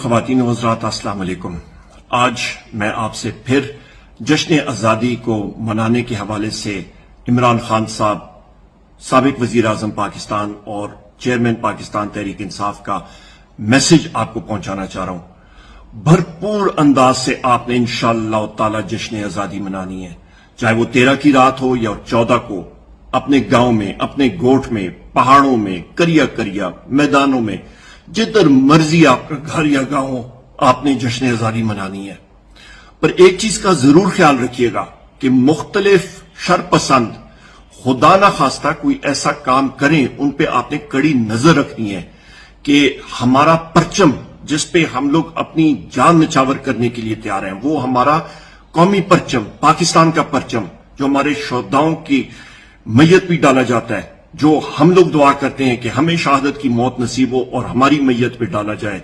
ख़वातीन व हज़रात, अस्सलाम वालेकुम। आज मैं आपसे फिर जश्न आज़ादी को मनाने के हवाले से इमरान खान साहब, साबिक वज़ीर आज़म पाकिस्तान और चेयरमैन पाकिस्तान तहरीक इंसाफ का मैसेज आपको पहुंचाना चाह रहा हूं। भरपूर अंदाज से आपने इंशाअल्लाह ताला जश्न आज़ादी मनानी है, चाहे वो 13 की रात हो या 14 को, अपने गांव में, अपने गोठ में, पहाड़ों में, करिया करिया मैदानों में, जिधर मर्जी आपका घर या गांव हो, आपने जश्न आज़ादी मनानी है। पर एक चीज का जरूर ख्याल रखिएगा कि मुख्तलिफ शरपसंद खुदा ना खास्ता कोई ऐसा काम करें, उन पे आपने कड़ी नजर रखनी है कि हमारा परचम जिस पे हम लोग अपनी जान निछावर करने के लिए तैयार हैं, वो हमारा कौमी परचम, पाकिस्तान का परचम, जो हमारे शोहदाओं की मैयत भी डाला जाता है, जो हम लोग दुआ करते हैं कि हमें शहादत की मौत नसीब हो और हमारी मैयत पे डाला जाए,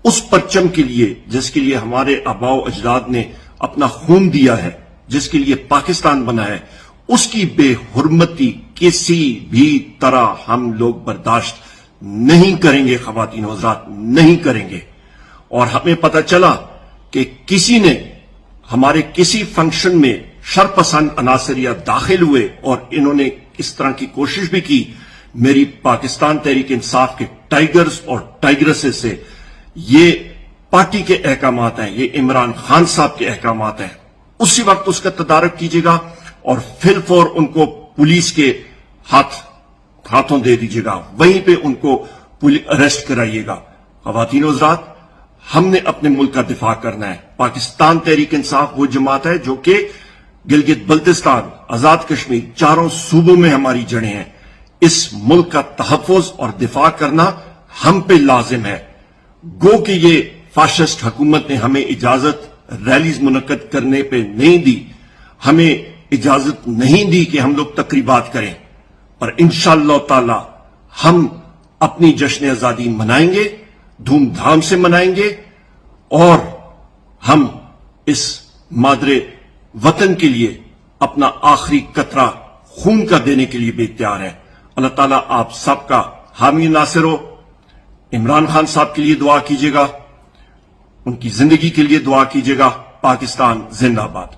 उस परचम के लिए जिसके लिए हमारे आबाओ अजदाद ने अपना खून दिया है, जिसके लिए पाकिस्तान बना है, उसकी बेहुरमती किसी भी तरह हम लोग बर्दाश्त नहीं करेंगे। ख़वातीन व हज़रात, नहीं करेंगे। और हमें पता चला कि किसी ने हमारे किसी फंक्शन में शरपसंद अनासरिया दाखिल हुए और इन्होंने इस तरह की कोशिश भी की। मेरी पाकिस्तान तहरीक इंसाफ के टाइगर्स और टाइग्रेसेस से ये पार्टी के अहकामात हैं, ये इमरान खान साहब के अहकामात हैं, उसी वक्त उसका तदारक कीजिएगा और फिलफौर उनको पुलिस के हाथों दे दीजिएगा, वहीं पे उनको अरेस्ट कराइएगा। ख़वातीन व हज़रात, हमने अपने मुल्क का दिफा करना है। पाकिस्तान तहरीक इंसाफ वो जमात है जो कि गिलगित बल्तिस्तान, आजाद कश्मीर, चारों सूबों में हमारी जड़ें हैं। इस मुल्क का तहफ़्फ़ुज़ और दिफा करना हम पे लाजिम है। गो कि ये फाशिस्ट हुकूमत ने हमें इजाजत रैलीज मुनक्कद करने पे नहीं दी, हमें इजाजत नहीं दी कि हम लोग तकरीबात करें, पर इंशाअल्लाह ताला हम अपनी जश्न आज़ादी मनाएंगे, धूमधाम से मनाएंगे और हम इस मादरे वतन के लिए अपना आखिरी कतरा खून का देने के लिए भी तैयार है। अल्लाह ताला आप सबका हामी नासिर हो। इमरान खान साहब के लिए दुआ कीजिएगा, उनकी जिंदगी के लिए दुआ कीजिएगा। पाकिस्तान जिंदाबाद।